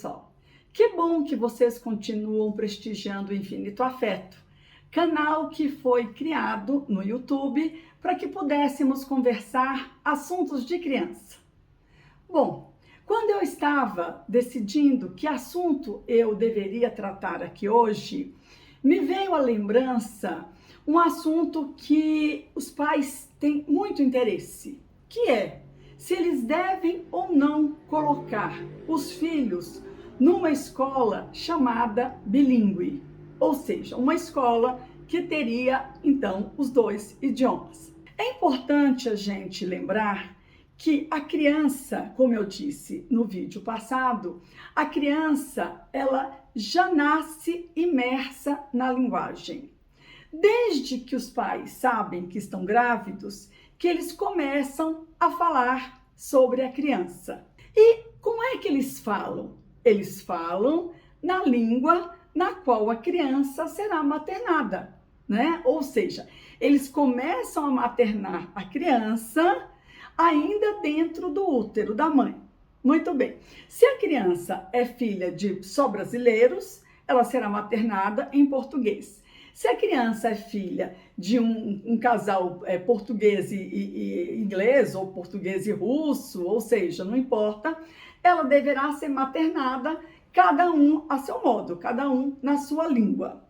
pessoal! Que bom que vocês continuam prestigiando o Infinito Afeto, canal que foi criado no YouTube para que pudéssemos conversar assuntos de criança. Bom, quando eu estava decidindo que assunto eu deveria tratar aqui hoje, me veio à lembrança um assunto que os pais têm muito interesse, que é se eles devem ou não colocar os filhos numa escola chamada bilíngue, ou seja, uma escola que teria, então, os dois idiomas. É importante a gente lembrar que a criança, como eu disse no vídeo passado, a criança, ela já nasce imersa na linguagem. Desde que os pais sabem que estão grávidos, que eles começam a falar sobre a criança. E como é que eles falam? Eles falam na língua na qual a criança será maternada, né? Ou seja, eles começam a maternar a criança ainda dentro do útero da mãe. Muito bem. Se a criança é filha de só brasileiros, ela será maternada em português. Se a criança é filha de um casal português e inglês, ou português e russo, ou seja, não importa, ela deverá ser maternada, cada um a seu modo, cada um na sua língua.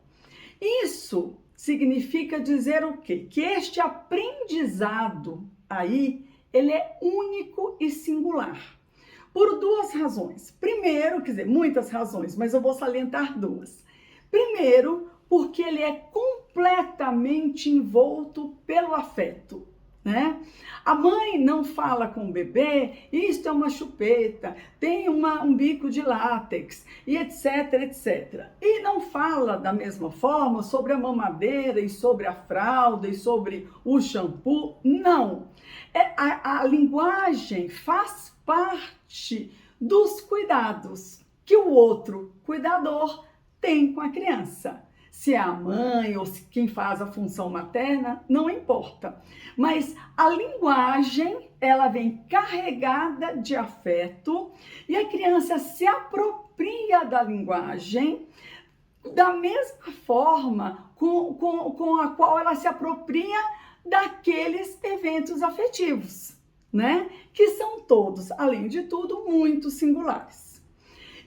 Isso significa dizer o quê? Que este aprendizado aí, ele é único e singular. Por duas razões. Primeiro, quer dizer, muitas razões, mas eu vou salientar duas. Primeiro, porque ele é completamente envolto pelo afeto, né? A mãe não fala com o bebê, isto é uma chupeta, tem um bico de látex, e etc, etc. E não fala da mesma forma sobre a mamadeira, e sobre a fralda, e sobre o shampoo, não. A linguagem faz parte dos cuidados que o outro cuidador tem com a criança. Se é a mãe ou se quem faz a função materna, não importa. Mas a linguagem, ela vem carregada de afeto e a criança se apropria da linguagem da mesma forma com a qual ela se apropria daqueles eventos afetivos, né? Que são todos, além de tudo, muito singulares.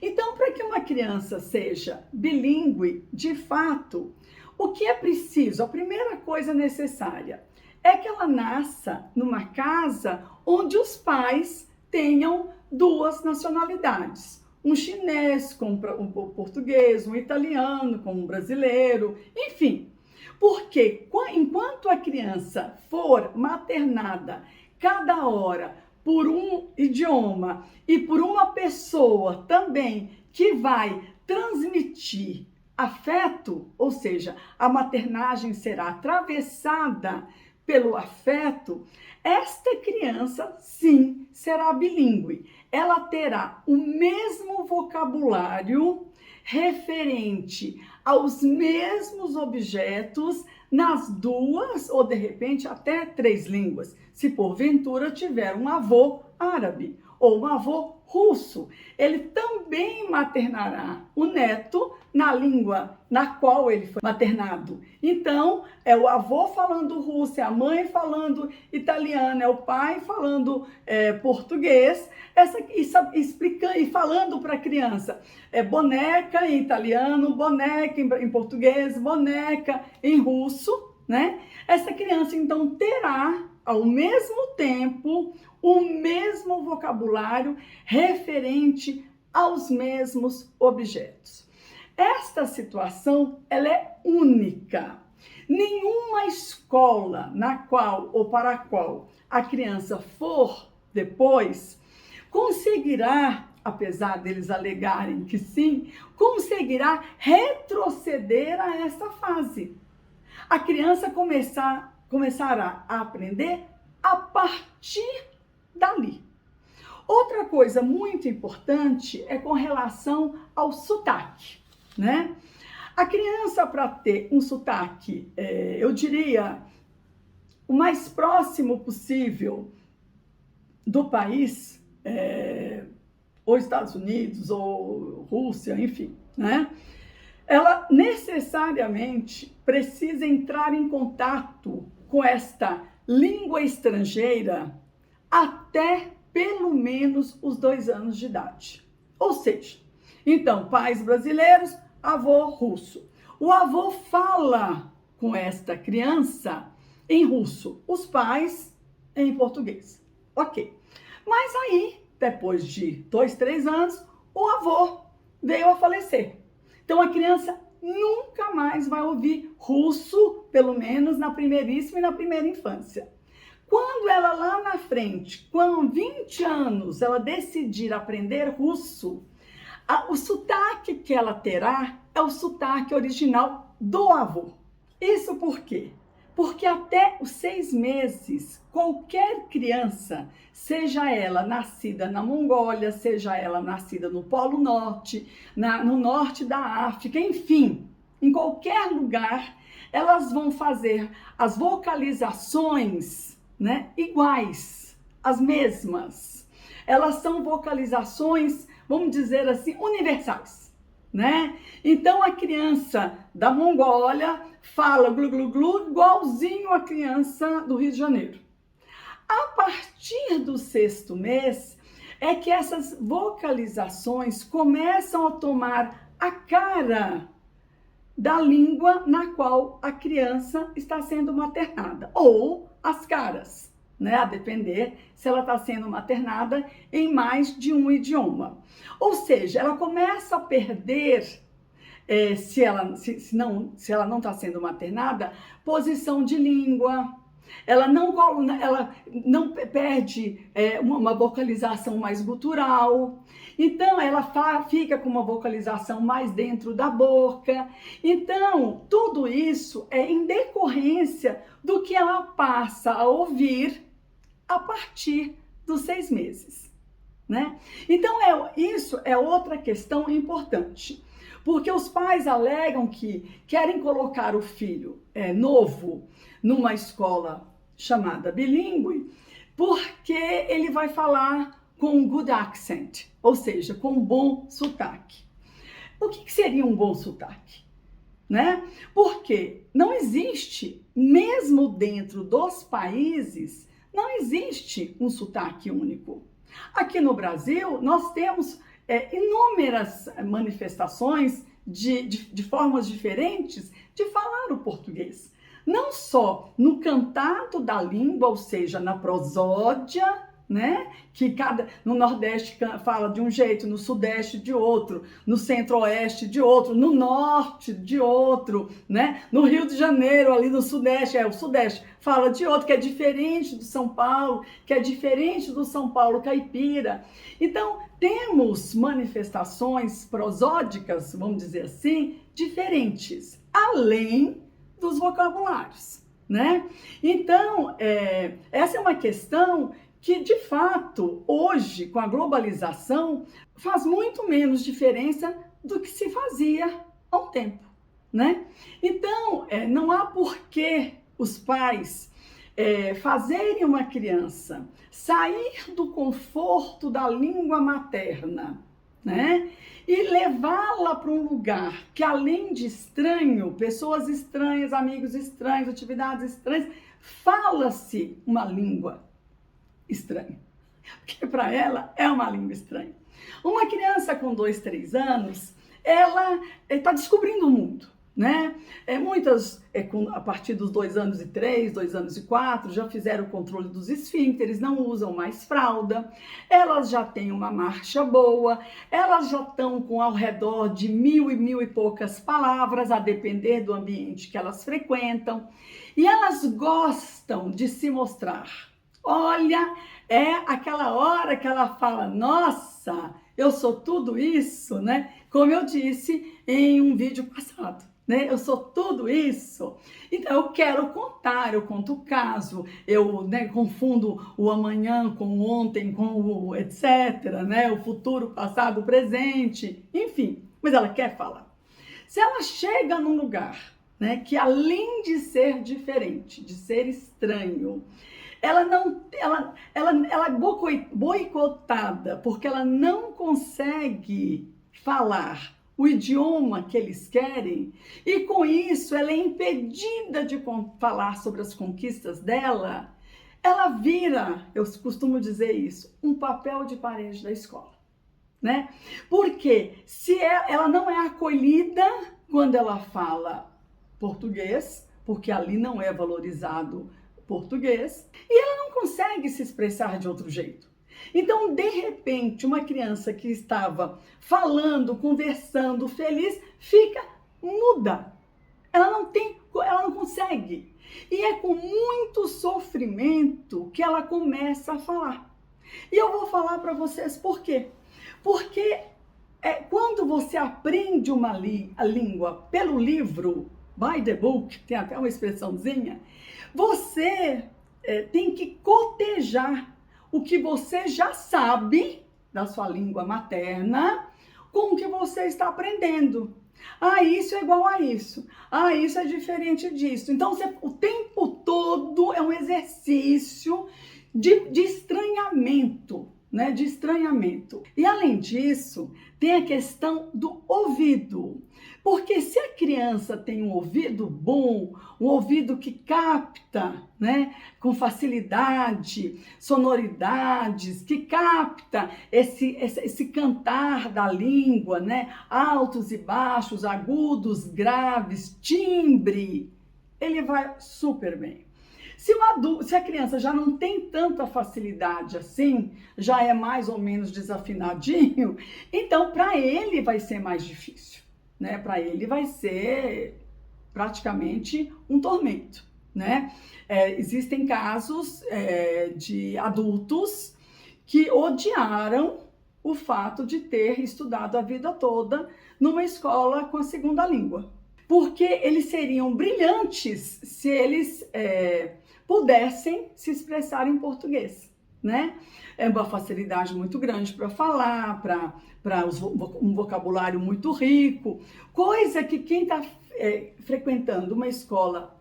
Então, para que uma criança seja bilíngue, de fato, o que é preciso? A primeira coisa necessária é que ela nasça numa casa onde os pais tenham duas nacionalidades. Um chinês com um português, um italiano com um brasileiro, enfim. Porque enquanto a criança for maternada cada hora por um idioma e por uma pessoa também que vai transmitir afeto, ou seja, a maternagem será atravessada pelo afeto, esta criança, sim, será bilíngue. Ela terá o mesmo vocabulário referente aos mesmos objetos nas duas ou de repente até três línguas, se porventura tiver um avô árabe ou um avô russo. Ele também maternará o neto na língua na qual ele foi maternado. Então, é o avô falando russo, é a mãe falando italiano, é o pai falando português, explicando e falando para a criança boneca em italiano, boneca em português, boneca em russo, né? Essa criança, então, terá ao mesmo tempo o mesmo vocabulário referente aos mesmos objetos. Esta situação, ela é única. Nenhuma escola na qual ou para a qual a criança for depois conseguirá, apesar deles alegarem que sim, conseguirá retroceder a essa fase. A criança começará a aprender a partir dali. Outra coisa muito importante é com relação ao sotaque, né? A criança, para ter um sotaque, eu diria, o mais próximo possível do país ou Estados Unidos, ou Rússia, enfim, né? Ela necessariamente precisa entrar em contato com esta língua estrangeira até pelo menos os 2 anos de idade. Ou seja, então, pais brasileiros, avô russo. O avô fala com esta criança em russo, os pais em português. Ok. Mas aí, depois de 2, 3 anos, o avô veio a falecer. Então, a criança nunca mais vai ouvir russo, pelo menos na primeiríssima e na primeira infância. Quando ela lá na frente, com 20 anos, ela decidir aprender russo, o sotaque que ela terá é o sotaque original do avô. Isso por quê? Porque até os 6 meses, qualquer criança, seja ela nascida na Mongólia, seja ela nascida no Polo Norte, no norte da África, enfim, em qualquer lugar, elas vão fazer as vocalizações, né, iguais, as mesmas. Elas são vocalizações, vamos dizer assim, universais, né? Então a criança da Mongólia fala glu glu glu igualzinho a criança do Rio de Janeiro. A partir do 6º mês é que essas vocalizações começam a tomar a cara da língua na qual a criança está sendo maternada, ou as caras, né? A depender se ela está sendo maternada em mais de um idioma. Ou seja, ela começa a perder, se ela não está sendo maternada, posição de língua. Ela não perde uma vocalização mais gutural. Então, ela fica com uma vocalização mais dentro da boca. Então, tudo isso é em decorrência do que ela passa a ouvir a partir dos 6 meses, né? Então, isso é outra questão importante. Porque os pais alegam que querem colocar o filho novo numa escola chamada bilíngue, porque ele vai falar com um good accent, ou seja, com um bom sotaque. O que seria um bom sotaque? Né? Porque não existe, mesmo dentro dos países, não existe um sotaque único. Aqui no Brasil, nós temos inúmeras manifestações de formas diferentes de falar o português. Não só no cantado da língua, ou seja, na prosódia, né? Que no Nordeste fala de um jeito, no Sudeste de outro, no Centro-Oeste de outro, no Norte de outro, né? No Rio de Janeiro, ali no Sudeste, o Sudeste fala de outro, que é diferente do São Paulo, que é diferente do São Paulo caipira. Então, temos manifestações prosódicas, vamos dizer assim, diferentes, além dos vocabulários, né? Então, essa é uma questão que, de fato, hoje, com a globalização, faz muito menos diferença do que se fazia há um tempo, né? Então, não há por que os pais fazerem uma criança sair do conforto da língua materna, né? E levá-la para um lugar que, além de estranho, pessoas estranhas, amigos estranhos, atividades estranhas, fala-se uma língua estranha, porque para ela é uma língua estranha. Uma criança com 2, 3 anos, ela está descobrindo o mundo, né? Muitas, a partir dos 2 anos e 3, 2 anos e 4, já fizeram o controle dos esfíncteres, não usam mais fralda, elas já têm uma marcha boa, elas já estão com ao redor de 1.000 e poucas palavras, a depender do ambiente que elas frequentam, e elas gostam de se mostrar. Olha, é aquela hora que ela fala, nossa, eu sou tudo isso, né? Como eu disse em um vídeo passado, né? Eu sou tudo isso. Então, eu quero contar, eu conto o caso, eu confundo o amanhã com o ontem, com o etc, né? O futuro, passado, presente, enfim. Mas ela quer falar. Se ela chega num lugar, né, que além de ser diferente, de ser estranho, ela é boicotada porque ela não consegue falar o idioma que eles querem, e com isso ela é impedida de falar sobre as conquistas dela, ela vira, eu costumo dizer isso, um papel de parede da escola, né? Porque se ela não é acolhida quando ela fala português, porque ali não é valorizado português, e ela não consegue se expressar de outro jeito. Então, de repente, uma criança que estava falando, conversando, feliz, fica muda. Ela não consegue. E é com muito sofrimento que ela começa a falar. E eu vou falar para vocês por quê. Porque quando você aprende a língua pelo livro, by the book, tem até uma expressãozinha, você tem que cotejar o que você já sabe da sua língua materna com o que você está aprendendo. Ah, isso é igual a isso. Ah, isso é diferente disso. Então, o tempo todo é um exercício de estranhamento, né? De estranhamento. E, além disso, tem a questão do ouvido. Porque se a criança tem um ouvido bom, um ouvido que capta, né, com facilidade, sonoridades, que capta esse cantar da língua, né, altos e baixos, agudos, graves, timbre, ele vai super bem. Se a criança já não tem tanta facilidade assim, já é mais ou menos desafinadinho, então para ele vai ser mais difícil, né? Para ele vai ser praticamente um tormento, né? Existem casos de adultos que odiaram o fato de ter estudado a vida toda numa escola com a segunda língua, porque eles seriam brilhantes se eles pudessem se expressar em português, né? É uma facilidade muito grande para falar, para um vocabulário muito rico, coisa que quem está frequentando uma escola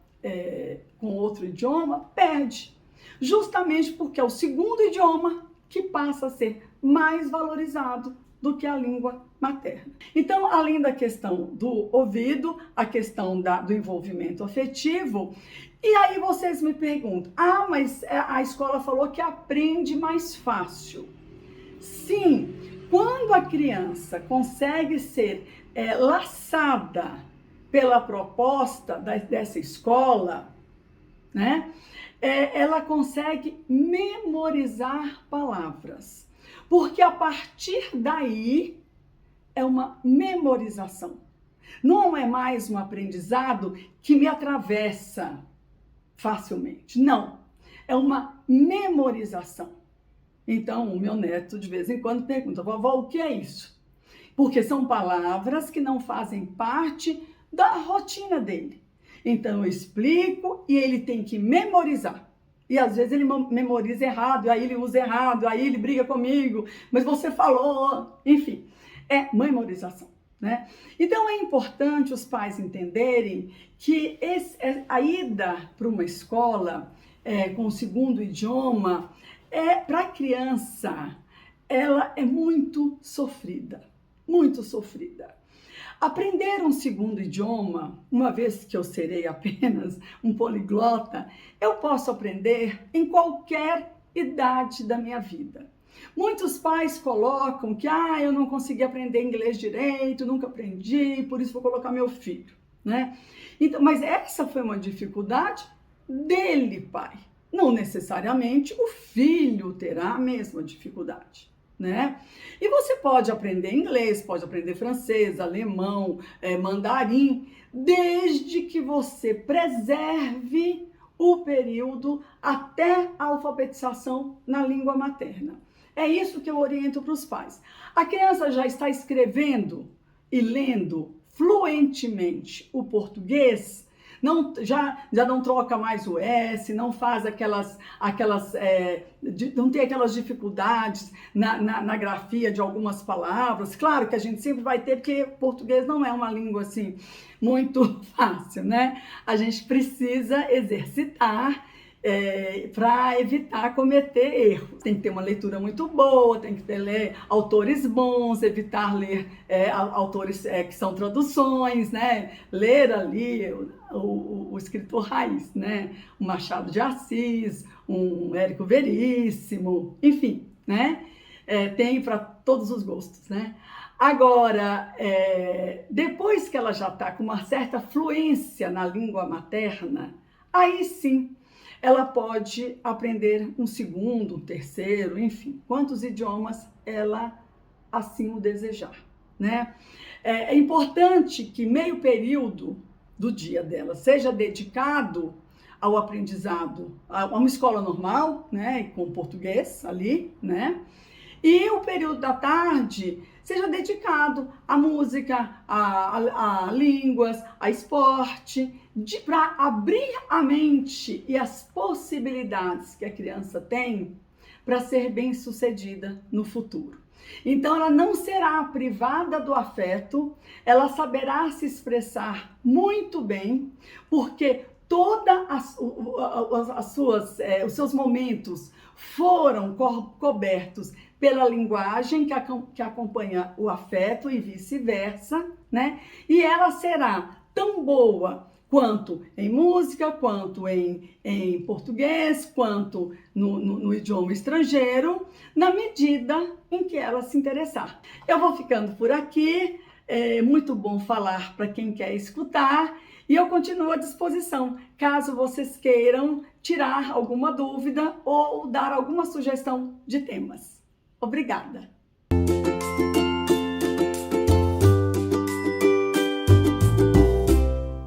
com outro idioma perde, justamente porque é o segundo idioma que passa a ser mais valorizado do que a língua materna. Então, além da questão do ouvido, a questão do envolvimento afetivo, e aí vocês me perguntam, mas a escola falou que aprende mais fácil. Sim, quando a criança consegue ser laçada pela proposta dessa escola, né, ela consegue memorizar palavras. Porque a partir daí é uma memorização. Não é mais um aprendizado que me atravessa facilmente. Não, é uma memorização. Então, o meu neto de vez em quando pergunta, vovó, o que é isso? Porque são palavras que não fazem parte da rotina dele. Então, eu explico e ele tem que memorizar. E às vezes ele memoriza errado, aí ele usa errado, aí ele briga comigo, mas você falou, enfim, é memorização, né? Então é importante os pais entenderem que a ida para uma escola com o segundo idioma, para a criança, ela é muito sofrida, muito sofrida. Aprender um segundo idioma, uma vez que eu serei apenas um poliglota, eu posso aprender em qualquer idade da minha vida. Muitos pais colocam que eu não consegui aprender inglês direito, nunca aprendi, por isso vou colocar meu filho, né? Então, mas essa foi uma dificuldade dele, pai. Não necessariamente o filho terá a mesma dificuldade, né? E você pode aprender inglês, pode aprender francês, alemão, mandarim, desde que você preserve o período até a alfabetização na língua materna. É isso que eu oriento para os pais. A criança já está escrevendo e lendo fluentemente o português, já não troca mais o S, não faz não tem aquelas dificuldades na grafia de algumas palavras. Claro que a gente sempre vai ter, porque português não é uma língua assim muito fácil, né? A gente precisa exercitar para evitar cometer erros. Tem que ter uma leitura muito boa, tem que ler autores bons, evitar ler autores que são traduções, né? Ler ali o escritor raiz, né? Um Machado de Assis, um Érico Veríssimo, enfim, né? Tem para todos os gostos, né? Agora, depois que ela já está com uma certa fluência na língua materna, aí sim ela pode aprender um segundo, um terceiro, enfim, quantos idiomas ela assim o desejar, né? É importante que meio período do dia dela seja dedicado ao aprendizado, a uma escola normal, né, com português ali, né? E o período da tarde seja dedicado à música, a línguas, a esporte, para abrir a mente e as possibilidades que a criança tem para ser bem-sucedida no futuro. Então, ela não será privada do afeto, ela saberá se expressar muito bem, porque os seus momentos foram cobertos pela linguagem que acompanha o afeto e vice-versa, né? E ela será tão boa quanto em música, quanto em português, quanto no idioma estrangeiro, na medida em que ela se interessar. Eu vou ficando por aqui, é muito bom falar para quem quer escutar, e eu continuo à disposição, caso vocês queiram tirar alguma dúvida ou dar alguma sugestão de temas. Obrigada!